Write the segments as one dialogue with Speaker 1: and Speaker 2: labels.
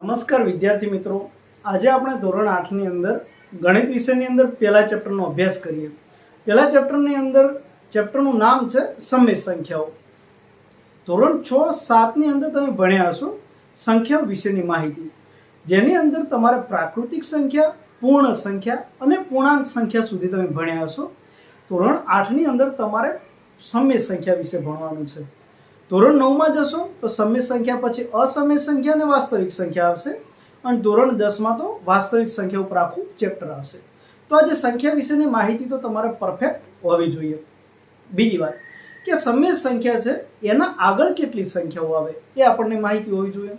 Speaker 1: નમસ્કાર વિદ્યાર્થી મિત્રો, આજે આપણે ધોરણ 8 ની અંદર ગણિત વિષયની અંદર પહેલા ચેપ્ટરનો અભ્યાસ કરીએ. પહેલા ચેપ્ટરની અંદર ચેપ્ટરનું નામ છે સમય સંખ્યાઓ. ધોરણ 6, 7 ની અંદર તમે ભણ્યા હશો સંખ્યાઓ વિશેની માહિતી, જેની અંદર તમારે પ્રાકૃતિક સંખ્યા, પૂર્ણ સંખ્યા અને પૂર્ણાંક સંખ્યા સુધી તમે ભણ્યા હશો. ધોરણ 8 ની અંદર તમારે સમય સંખ્યા વિશે ભણવાનું છે. ધોરણ 9 માં જશો તો સમય સંખ્યા પછી અસમય સંખ્યા અને વાસ્તવિક સંખ્યા આવશે, અને ધોરણ 10 માં તો વાસ્તવિક સંખ્યા ઉપર આખું ચેપ્ટર આવશે. તો આ જે સંખ્યા વિશેની માહિતી તો તમારે પરફેક્ટ હોવી જોઈએ. બીજી વાત કે સમય સંખ્યા છે એના આગળ કેટલી સંખ્યાઓ આવે એ આપણને માહિતી હોવી જોઈએ.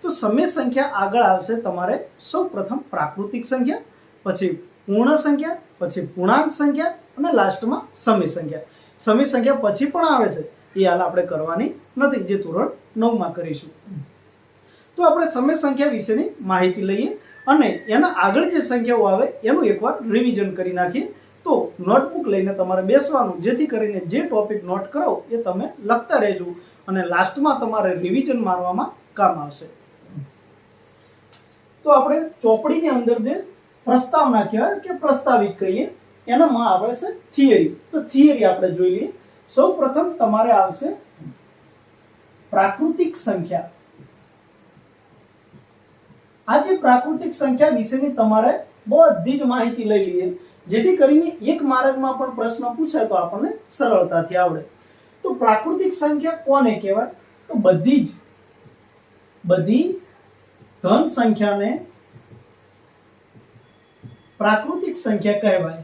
Speaker 1: તો સમય સંખ્યા આગળ આવશે તમારે સૌપ્રથમ પ્રાકૃતિક સંખ્યા, પછી પૂર્ણ સંખ્યા, પછી પૂર્ણાંક સંખ્યા અને લાસ્ટમાં સમય સંખ્યા. સમય સંખ્યા પછી પણ આવે છે, એ હાલ આપણે કરવાની નથી, જે ધોરણ 9 માં કરીશું. તો આપણે સમય સંખ્યા વિશેની માહિતી લઈએ અને એના આગળ જે સંખ્યાઓ આવે એનું એકવાર રિવિઝન કરી નાખીએ. તો નોટબુક લઈને તમારે બેસવાનું, જેથી કરીને જે ટોપિક નોટ કરાવો એ તમે લખતા રહેજો અને લાસ્ટમાં તમારે રિવિઝન મારવામાં કામ આવશે. તો આપણે ચોપડીની અંદર જે પ્રસ્તાવના કહેવાય કે પ્રસ્તાવિક કહીએ, એનામાં આવે છે થિયરી. તો થિયરી આપણે જોઈ લઈએ. સૌ પ્રથમ તમારે આવશે પ્રાકૃતિક સંખ્યા. આ જે પ્રાકૃતિક સંખ્યા વિશેની તમારે બધી જ માહિતી લઈ લઈએ, જેથી કરીને એક માર્કમાં પણ પ્રશ્ન પૂછાય તો આપણને સરળતાથી આવડે. તો પ્રાકૃતિક સંખ્યા કોને કહેવાય? તો બધી ધન સંખ્યાને પ્રાકૃતિક સંખ્યા કહેવાય.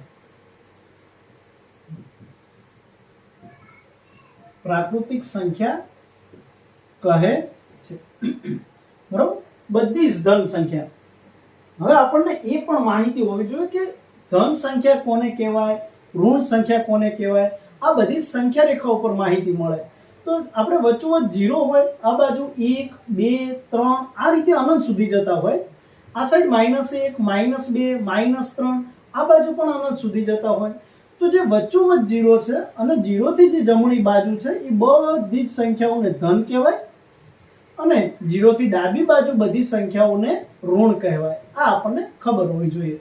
Speaker 1: પ્રાકૃતિક સંખ્યા કહે છે, બરોબર? બધી જ ધન સંખ્યા. હવે આપણને એ પણ માહિતી હોવી જોઈએ કે ધન સંખ્યા કોને કહેવાય, ઋણ સંખ્યા કોને કહેવાય. આ બધી સંખ્યા રેખા ઉપર માહિતી મળે. તો આપણે વચ્ચોવચ્ચ 0 હોય, આ બાજુ 1, 2, 3 આ રીતે અનંત સુધી જતા હોય, આ સાઈડ -1, -2, -3 આ બાજુ પણ અનંત સુધી જતા હોય. તો જે વચ્ચોવચ્ચ 0 છે અને 0 થી જે જમણી બાજુ છે એ બધી જ સંખ્યાઓને ધન કહેવાય, અને 0 થી ડાબી બાજુ બધી સંખ્યાઓને ઋણ કહેવાય. આ આપણને ખબર હોવી જોઈએ.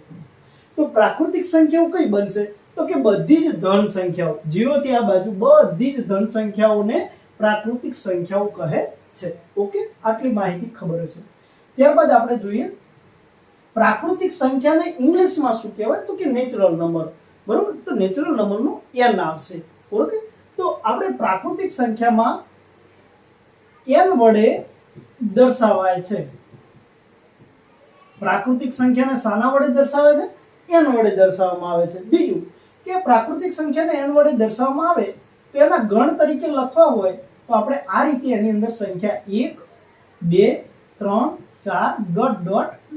Speaker 1: તો પ્રાકૃતિક સંખ્યાઓ કઈ બનશે? તો કે બધી જ ધન સંખ્યાઓ, 0 થી આ બાજુ બધી જ ધન સંખ્યાઓને પ્રાકૃતિક સંખ્યાઓ કહે છે. ઓકે, આટલી માહિતી ખબર હશે. ત્યારબાદ આપણે જોઈએ પ્રાકૃતિક સંખ્યાને ઇંગ્લિશમાં શું કહેવાય? તો કે નેચરલ નંબર. બરોબર? તો નેચરલ નંબરનું n આવશે. ઓકે, તો આપણે પ્રાકૃતિક સંખ્યામાં n વડે દર્શાવાય છે. પ્રાકૃતિક સંખ્યાને શાના વડે દર્શાવે છે? n વડે દર્શાવવામાં આવે છે. બીજું કે પ્રાકૃતિક સંખ્યાને n વડે દર્શાવવામાં આવે તો એના ગણ તરીકે લખવા હોય તો આપણે આ રીતે એની અંદર સંખ્યા 1, 2, 3,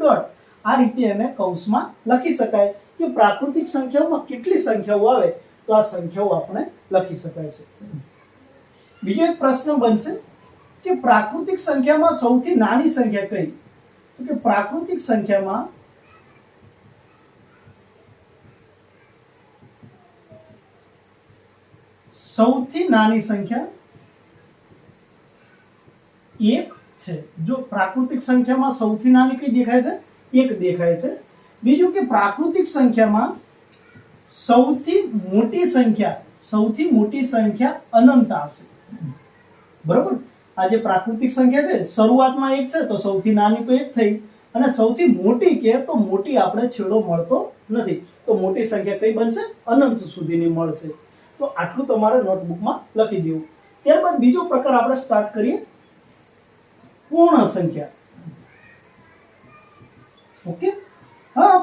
Speaker 1: 4 ... આ રીતે એને કૌંસમાં લખી શકાય કે પ્રાકૃતિક સંખ્યાઓમાં કેટલી સંખ્યાઓ આવે તો આ સંખ્યાઓ આપણે લખી શકાય છે. બીજો એક પ્રશ્ન બનશે કે પ્રાકૃતિક સંખ્યામાં સૌથી નાની સંખ્યા કઈ? તો કે પ્રાકૃતિક સંખ્યામાં સૌથી નાની સંખ્યા 1 છે. જો પ્રાકૃતિક સંખ્યામાં સૌથી નાની કઈ દેખાય છે? 1 દેખાય છે. બીજું કે પ્રાકૃતિક સંખ્યામાં સૌથી મોટી સંખ્યા અનંત આવશે. બરોબર? આ જે પ્રાકૃતિક સંખ્યા છે શરૂઆતમાં 1 છે તો સૌથી નાની તો 1 થઈ, અને સૌથી મોટી કે તો મોટી આપણે છેડો મળતો નથી, તો મોટી સંખ્યા કઈ બનશે? અનંત સુધીની મળશે. તો આટલું તમારે નોટબુકમાં લખી દેવું. ત્યારબાદ બીજો પ્રકાર આપણે સ્ટાર્ટ કરીએ, પૂર્ણ સંખ્યા. ઓકે, હા,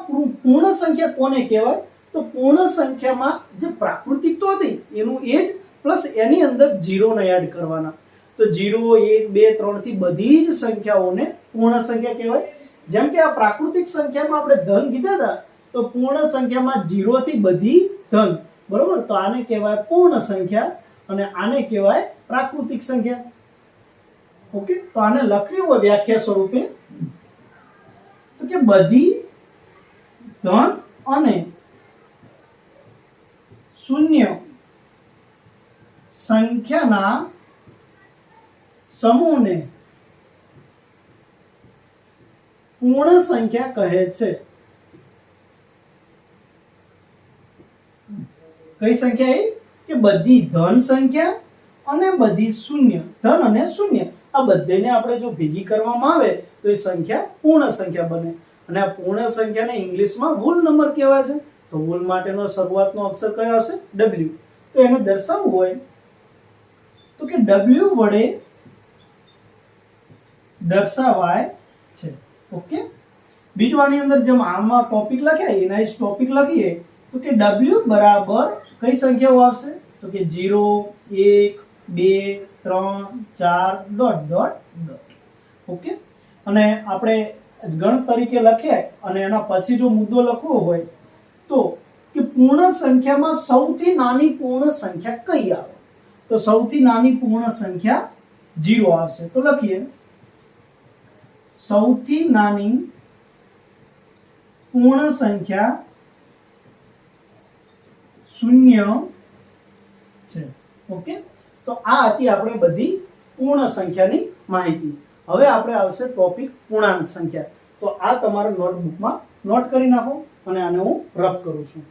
Speaker 1: પૂર્ણ સંખ્યા કોને કહેવાય? તો પૂર્ણ સંખ્યામાં જે પ્રાકૃતિક તો હતી એનું એ જ પ્લસ એની અંદર 0 ને એડ કરવાના. તો 0, 1, 2, 3 થી બધી જ સંખ્યાઓને પૂર્ણ સંખ્યા કહેવાય. જેમ કે આ પ્રાકૃતિક સંખ્યામાં આપણે ધન કીધા હતા, તો પૂર્ણ સંખ્યામાં 0 થી બધી ધન. બરોબર? તો આને કહેવાય પૂર્ણ સંખ્યા અને આને કહેવાય પ્રાકૃતિક સંખ્યા. ઓકે, તો આને લખવી હોય વ્યાખ્યા સ્વરૂપે તો કે બધી ધન અને શૂન્ય સંખ્યાના સમૂહને પૂર્ણ સંખ્યા કહે છે. કઈ સંખ્યા એ કે બધી ધન સંખ્યા અને બધી શૂન્ય, ધન અને શૂન્ય આ બંનેને આપણે જો ભેગી કરવામાં આવે તો એ સંખ્યા પૂર્ણ સંખ્યા બને. અને આ પૂર્ણ સંખ્યાને ઇંગ્લિશમાં whole નંબર કહેવાય છે. તો whole માટેનો શરૂઆતનો અક્ષર કયો આવશે? W. તો એને દર્શાવવું હોય તો કે W વડે દર્શાવાય છે. ઓકે. બીજું આની અંદર જેમ આમાં ટોપિક લખ્યા એના જ ટોપિક લખીએ તો કે W બરાબર કઈ સંખ્યાઓ આવશે? તો કે 0 1 2 3 4 ડોટ ડોટ ડોટ. ઓકે. અને આપણે ગણ તરીકે લખ્યા અને એના પછી જો મુદ્દો લખવો હોય તો કે પૂર્ણ સંખ્યામાં સૌથી નાની પૂર્ણ સંખ્યા કઈ આવે? તો સૌથી નાની પૂર્ણ સંખ્યા 0 આવશે. તો લખીએ સૌથી નાની પૂર્ણ સંખ્યા 0 છે. ઓકે. તો આ હતી આપણે બધી પૂર્ણ સંખ્યાની માહિતી. હવે આપણે આવશે ટોપિક પૂર્ણાંક સંખ્યા. તો આ તમારા નોટબુકમાં નોટ કરી નાખો અને આને હું રફ કરું છું.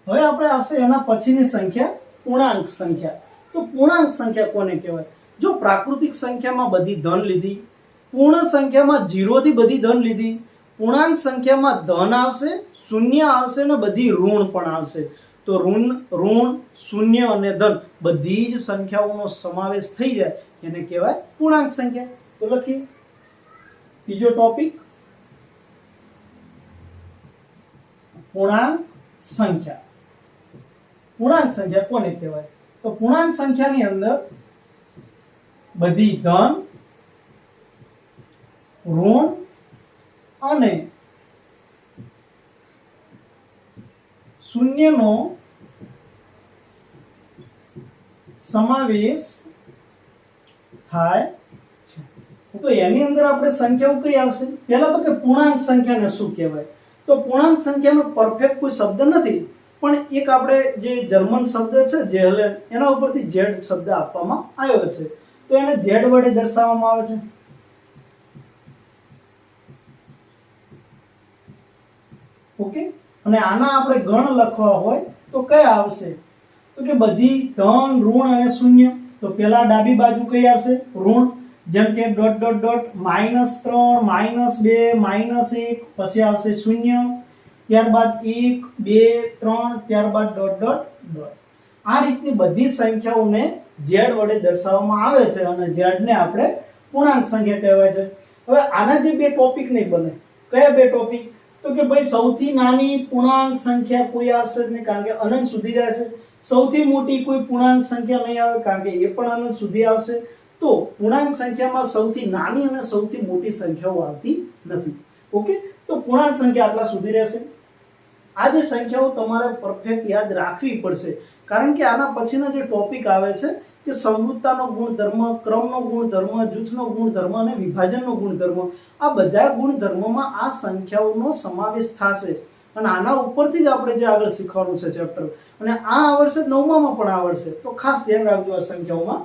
Speaker 1: હવે આપણે આવશે એના પછીની સંખ્યા પૂર્ણાંક સંખ્યા. તો પૂર્ણાંક સંખ્યા કોને કહેવાય? જો પ્રાકૃતિક સંખ્યામાં બધી ધન લીધી, પૂર્ણ સંખ્યામાં 0 થી બધી ધન લીધી, પૂર્ણાંક સંખ્યામાં ધન આવશે, શૂન્ય આવશે અને બધી ઋણ પણ આવશે. તો ઋણ શૂન્ય અને ધન બધી જ સંખ્યાઓનો સમાવેશ થઈ જાય એને કહેવાય પૂર્ણાંક સંખ્યા. તો લખીએ ત્રીજો ટોપિક પૂર્ણાંક સંખ્યા. પૂર્ણાંક સંખ્યા કોને કહેવાય? તો પૂર્ણાંક સંખ્યાની અંદર બધી ધન, ઋણ અને શૂન્યનો સમાવેશ થાય છે. તો એની અંદર આપણે સંખ્યાઓ કઈ આવશે? પહેલા તો કે પૂર્ણાંક સંખ્યાને શું કહેવાય? તો પૂર્ણાંક સંખ્યાનો પરફેક્ટ કોઈ શબ્દ નથી, પણ એક આપણે જે જર્મન શબ્દ છે જેહલેન એના ઉપરથી z શબ્દ આપવામાં આવ્યો છે. તો એને z વડે દર્શાવવામાં આવે છે. ઓકે. અને આના આપણે ગણ લખવા હોય તો કયા આવશે? તો કે બધી ધન, ઋણ અને શૂન્ય. તો પહેલા ડાબી બાજુ કઈ આવશે? ઋણ. જેમ કે ડોટ ડોટ ડોટ -3 -2 -1 પછી આવશે શૂન્ય, ત્યારબાદ 1 2 3 ત્યારબાદ ડોટ ડોટ ડોટ. આ રીતની બધી સંખ્યાઓને z વડે દર્શાવવામાં આવે છે અને z ને આપણે પૂર્ણાંક સંખ્યા કહેવાય છે. હવે આના જે બે ટોપિક નહીં બને. કયા બે ટોપિક? તો કે ભાઈ સૌથી નાની પૂર્ણાંક સંખ્યા કોઈ આવશે જ નહીં કારણ કે અનંત સુધી જાય છે. સૌથી મોટી કોઈ પૂર્ણાંક સંખ્યા નહીં આવે કારણ કે એ પણ અનંત સુધી આવશે. તો પૂર્ણાંક સંખ્યામાં સૌથી નાની અને સૌથી મોટી સંખ્યાઓ આવતી નથી. ઓકે. તો પૂર્ણાંક સંખ્યા આટલા સુધી રહેશે. આ જે સંખ્યાઓ તમારે પરફેક્ટ યાદ રાખવી પડશે કારણ કે આના પછીના જે ટોપિક આવે છે કે સંવૃત્તાનો ગુણધર્મ, ક્રમનો ગુણધર્મ, જૂથનો ગુણધર્મ અને વિભાજનનો ગુણધર્મ. આ બધા ગુણધર્મોમાં આ સંખ્યાઓનો સમાવેશ થશે અને આના ઉપરથી જ આપણે જે આગળ શીખવાનું છે ચેપ્ટર. અને આ આવડશે, 9મામાં પણ આવડશે. તો ખાસ ધ્યાન રાખજો આ સંખ્યાઓમાં.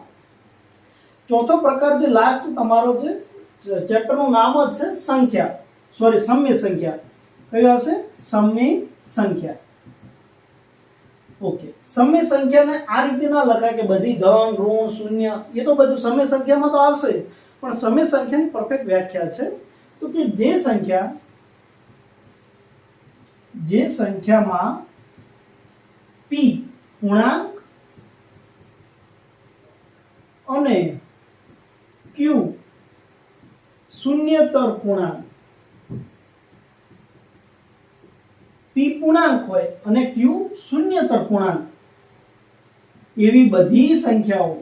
Speaker 1: ચોથો પ્રકાર જે લાસ્ટ તમારો જે ચેપ્ટરનું નામ જ છે સંખ્યા, સોરી સમય સંખ્યા. કયું આવશે? સમય સંખ્યા. ઓકે. સમય સંખ્યાને આ રીતે ના લખાય કે બધી ધન, ઋણ, શૂન્ય એ તો બધું સમય સંખ્યામાં તો આવશે, પણ સમય સંખ્યાની પરફેક્ટ વ્યાખ્યા છે તો કે જે સંખ્યામાં p પૂર્ણાંક અને q શૂન્યતર પૂર્ણાંક, p પૂર્ણાંક હોય અને q શૂન્યતર પૂર્ણાંક એવી બધી સંખ્યાઓ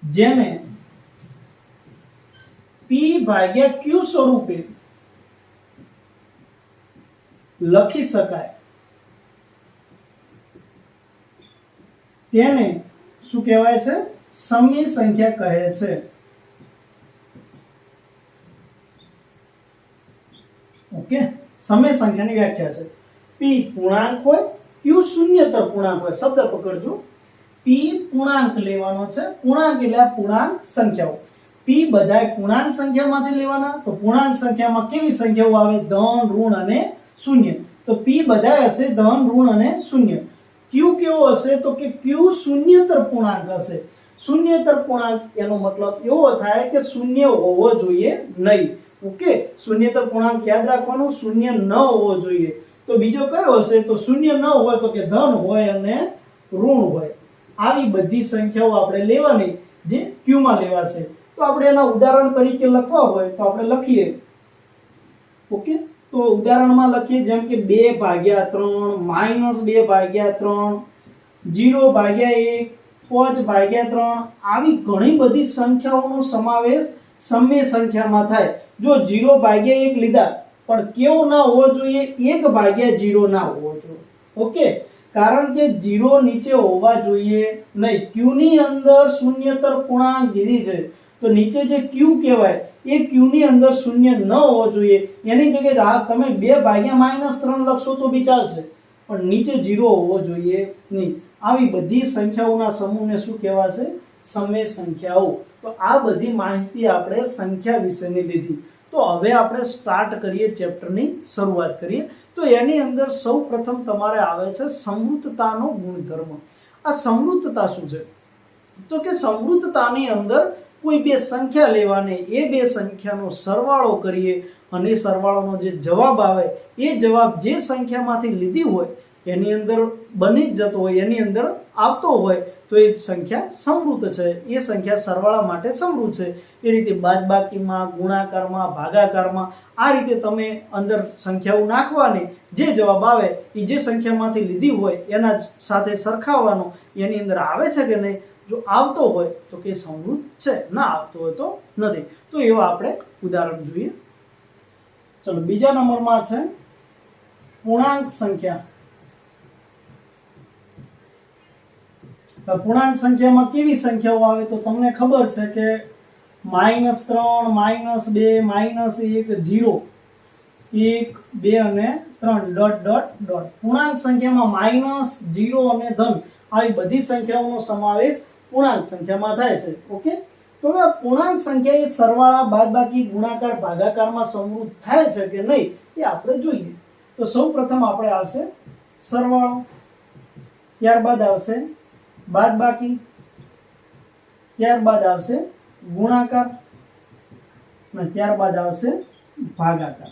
Speaker 1: જેને p ભાગ્યા q સ્વરૂપે લખી શકાય તેને શું કહેવાય છે? સમય સંખ્યા કહે છે. ઓકે, સમય સંખ્યાની વ્યાખ્યા છે p પૂર્ણાંક હોય, q શૂન્યતર પૂર્ણાંક હોય. શબ્દ પકડજો, p પૂર્ણાંક લેવાનો છે. પૂર્ણાંક એટલે આ પૂર્ણાંક સંખ્યાઓ. p બધાય પૂર્ણાંક સંખ્યામાંથી લેવાના. તો પૂર્ણાંક સંખ્યામાં કેવી સંખ્યાઓ આવે? ધન, ઋણ અને શૂન્ય. તો p બધાય હશે ધન, ઋણ અને શૂન્ય. q કેવો હશે? તો કે q શૂન્યતર પૂર્ણાંક હશે. શૂન્યતર પૂર્ણાંક એનો મતલબ એવો થાય કે શૂન્ય હોવો જોઈએ નહીં. ઓકે, શૂન્યતર પૂર્ણાંક યાદ રાખવાનું, શૂન્ય ન હોવો જોઈએ. તો બીજો કયો હશે? તો શૂન્ય ન હોય તો કે ધન હોય અને ઋણ હોય. આવી બધી સંખ્યાઓ આપણે લેવાની જે q માં લેવાશે. તો આપણે એના ઉદાહરણ તરીકે લખવા હોય તો આપણે લખીએ. ઓકે, તો ઉદાહરણમાં લખીએ જેમ કે 2/3 -2/3 0/1 5/3 આવી ઘણી બધી સંખ્યાઓનો સમાવેશ સમય સંખ્યામાં થાય. જો 0/1 લીધા પણ કેવો ના હોવો જોઈએ? 1/0 ના હોવો જોઈએ. ઓકે, કારણ કે 0 નીચે હોવા જોઈએ નહીં. q ની અંદર શૂન્યતર પૂર્ણાંક દીધી છે તો નીચે જે q કહેવાય એ q ની અંદર શૂન્ય ન હોવો જોઈએ. એની જગ્યાએ તમે 2/-3 લખશો તો બી ચાલશે, પણ નીચે 0 હોવો જોઈએ નહીં. આવી બધી સંખ્યાઓના સમૂહને શું કહેવાશે? સમય સંખ્યાઓ. તો આ બધી માહિતી આપણે સંખ્યા વિશેની લીધી. તો હવે આપણે સ્ટાર્ટ કરીએ, ચેપ્ટરની શરૂઆત કરીએ. તો એની અંદર સૌપ્રથમ તમારે આવે છે સમૃદ્ધતાનો ગુણધર્મ. આ સમૃદ્ધતા શું છે? તો કે સમૃદ્ધતાની અંદર કોઈ બે સંખ્યા લેવાની, એ બે સંખ્યાનો સરવાળો કરીએ અને સરવાળાનો જે જવાબ આવે એ જવાબ જે સંખ્યામાંથી લીધી હોય એની અંદર બની જ જતો હોય, એની અંદર આવતો હોય તો એ સંખ્યા સમૃદ્ધ છે. એ સંખ્યા સરવાળા માટે સમૃદ્ધ છે. એ રીતે બાદબાકીમાં, ગુણાકારમાં, ભાગાકારમાં આ રીતે તમે અંદર સંખ્યાઓ નાખવાની, જે જવાબ આવે એ જે સંખ્યામાંથી લીધી હોય એના સાથે સરખાવવાનો, એની અંદર આવે છે કે નહીં. જો આવતો હોય તો કે સમૃદ્ધ છે, ના આવતો હોય તો નથી. તો એવા આપણે ઉદાહરણ જોઈએ. ચલો, બીજા નંબરમાં છે પૂર્ણાંક સંખ્યા. પૂર્ણાંક સંખ્યામાં કેવી સંખ્યાઓ આવે? તો તમને ખબર છે કે -3 -2 -1 0 1 2 અને 3 ડોટ ડોટ ડોટ. પૂર્ણાંક સંખ્યામાં માઇનસ, 0 અને ધન આવી બધી સંખ્યાઓનો સમાવેશ પૂર્ણાંક સંખ્યામાં થાય છે. ઓકે, તો હવે પૂર્ણાંક સંખ્યા એ સરવાળા, બાદબાકી, ગુણાકાર, ભાગાકારમાં સમૃદ્ધ થાય છે કે નહીં એ આપણે જોઈએ. તો સૌપ્રથમ આપણે આવશે સરવાળો, ત્યારબાદ આવશે બાદબાકી, ત્યારબાદ આવશે ગુણાકાર અને ત્યારબાદ આવશે ભાગાકાર.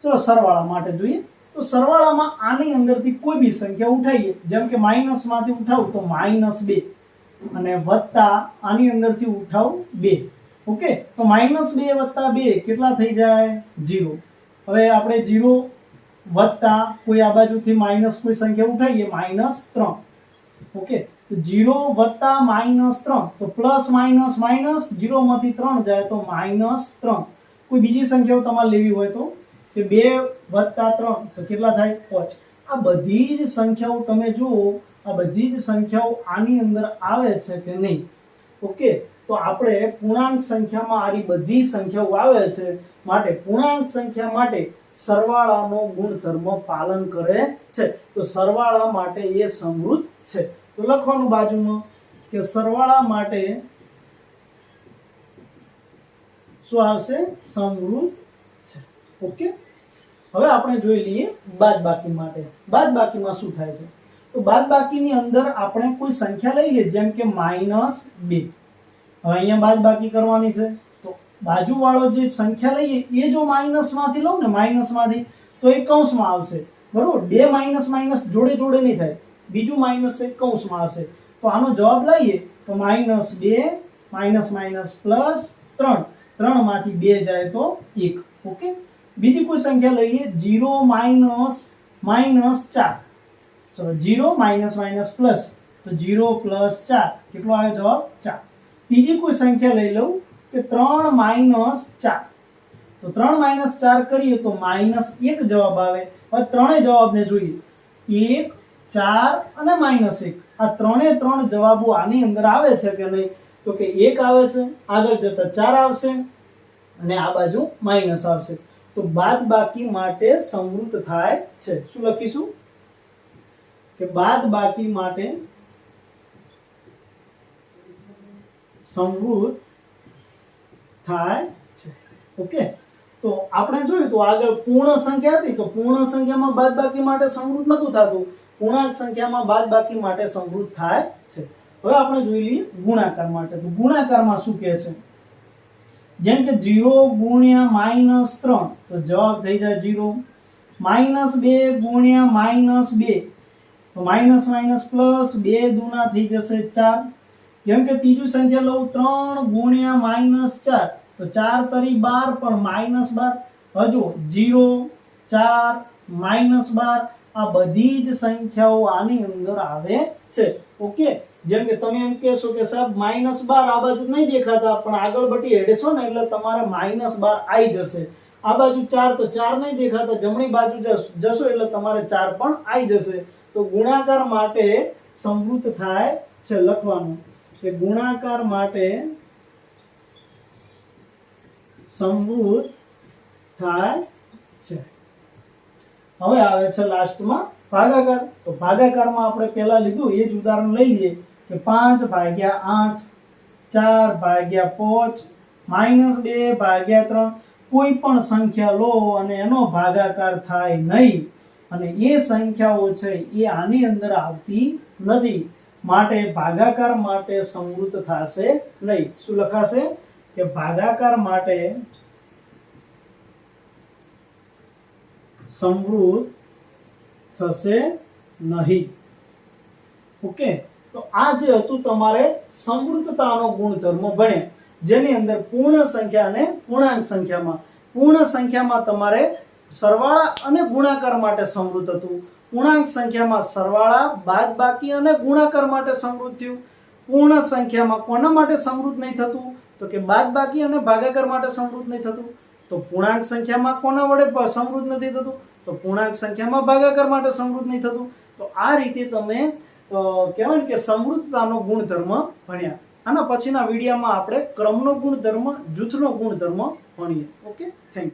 Speaker 1: ચલો સરવાળા માટે જોઈએ. તો સરવાળામાં આની અંદરથી કોઈ બી સંખ્યા ઉઠાઈએ, જેમ કે માઇનસ માંથી ઉઠાવું તો -2 અને વત્તા આની અંદરથી ઉઠાવું 2. ઓકે, તો -2 + 2 કેટલા થઈ જાય? 0. હવે આપણે 0 વત્તા કોઈ આ બાજુથી માઈનસ કોઈ સંખ્યા ઉઠાઈએ -3. ઓકે, તો 0 વત્તા -3 તો પ્લસ માઈનસ માઈનસ, 0 માંથી 3 જાય તો -3. કોઈ બીજી સંખ્યાઓ તમારે લેવી હોય તો 2 વત્તા 3 તો કેટલા થાય? 5. આ બધી જ સંખ્યાઓ તમે જુઓ, આ બધી જ સંખ્યાઓ આની અંદર આવે છે કે નહીં. ઓકે, તો આપણે પૂર્ણાંક સંખ્યામાં આરી બધી સંખ્યાઓ આવે છે, માટે પૂર્ણાંક સંખ્યા માટે સરવાળાનો ગુણધર્મ પાલન કરે છે. તો સરવાળા માટે એ સમૃદ્ધ છે. તો લખવાનું બાજુમાં કે સરવાળા માટે શું આવશે? સમૃદ્ધ છે. ઓકે, હવે આપણે જોઈ લઈએ બાદબાકી માટે. બાદબાકીમાં શું થાય છે? તો બાદબાકીની અંદર આપણે કોઈ સંખ્યા લઈ લઈએ, જેમ કે -2. હવે અહીંયા બાદબાકી કરવાની છે તો બાજુવાળો જે સંખ્યા લઈએ એ જો માઈનસ માંથી લઉં ને, માઈનસ માંથી, તો એ કૌંસમાં આવશે. બરોબર, 2 માઈનસ માઈનસ જોડે જોડે નહીં થાય, બીજું માઈનસ એક કૌંસમાં આવશે. તો આનો જવાબ લઈએ તો -2 માઈનસ માઈનસ +3. 3 માંથી 2 જાય તો 1. ઓકે, બીજી કોઈ સંખ્યા લઈએ 0 માઈનસ માઈનસ 4. ચલો 0 માઈનસ માઈનસ પ્લસ તો 0 + 4 કેટલો આવ્યો જવાબ? 4. ત્રીજી કોઈ સંખ્યા લઈ લઉં કે 3 માઈનસ 4. તો 3 માઈનસ 4 કરીએ તો -1 જવાબ આવે. હવે ત્રણેય જવાબને જોઈએ, 1 4 અને -1. આ ત્રણે ત્રણ જવાબો આની અંદર આવે છે કે નહીં? તો કે 1 આવે છે, આગળ જતા 4 આવશે, અને આ બાજુ માઇનસ આવશે. તો બાદબાકી માટે સંવૃત થાય છે. શું લખીશું? કે બાદબાકી માટે સંવૃત થાય છે. ઓકે, તો આપણે જોયું તો આગળ પૂર્ણ સંખ્યા હતી, તો પૂર્ણ સંખ્યામાં બાદબાકી માટે સંવૃત નતું થતું, પૂર્ણાંક સંખ્યામાં બાદબાકી માટે સંવૃત થાય છે. હવે આપણે જોઈ લઈએ ગુણાકાર માટે. તો ગુણાકારમાં શું કહે છે? જેમ કે 0 ગુણ્યા -3 તો જવાબ થઈ જાય 0. -2 ગુણ્યા -2 તો માઇનસ માઇનસ પ્લસ 2 દુના થઈ જશે 4. જેમ કે ત્રીજું સંખ્યા લઉં 3 ગુણ્યા -4 તો 4 તરી 12 પણ -12. હજુ 0 4 -12 આ બધી જ સંખ્યાઓ આની અંદર આવે છે. ઓકે, જેમ કે તમે એમ કહેશો કે સાહેબ -12 આ બાજુ નહીં દેખાતા, પણ આગળ બટી હેડશો ને એટલે તમારે -12 આવી જશે. આ બાજુ 4 તો 4 નહીં દેખાતા, જમણી બાજુ જશો એટલે તમારે 4 પણ આવી જશે. તો ગુણાકાર માટે સંવૃત થાય છે. લખવાનું કે ગુણાકાર માટે સંવૃત થાય છે. હવે આવે છે લાસ્ટમાં ભાગાકાર. તો ભાગાકારમાં આપણે પહેલા લીધું એ જ ઉદાહરણ લઈ લઈએ કે 5/8 4/5 -2/3 કોઈ પણ સંખ્યા લો અને એનો ભાગાકાર થાય નહીં, અને એ સંખ્યાઓ છે એ આની અંદર આવતી નથી, માટે ભાગાકાર માટે સંવૃત થશે નહીં. શું લખાશે? કે ભાગાકાર માટે સંવૃત થશે નહીં. ઓકે, તો આ જે હતું તમારે સંવૃતતાનો ગુણધર્મ ભણ્યા, જેની અંદર પૂર્ણ સંખ્યા અને પૂર્ણાંક સંખ્યામાં, પૂર્ણ સંખ્યામાં તમારે સરવાળા અને ગુણાકાર માટે સંવૃત હતું, પૂર્ણાંક સંખ્યામાં સરવાળા બાદબાકી અને ગુણાકાર માટે સંવૃત થયું, પૂર્ણ સંખ્યામાં કોના માટે સંવૃત નહીં થતું? તો કે બાદબાકી અને ભાગાકાર માટે સંવૃત નહીં થતું. તો પૂર્ણાંક સંખ્યામાં કોના વડે સંવૃત નથી થતું? તો પૂર્ણાંક સંખ્યામાં ભાગાકાર માટે સંવૃત નહીં થતું. તો આ રીતે તમે કહેવાય ને કે સંવૃતતાનો ગુણધર્મ ભણ્યા. આના પછીના વિડીયોમાં આપણે ક્રમનો ગુણધર્મ, જૂથનો ગુણધર્મ ભણીએ. Okay, thank you.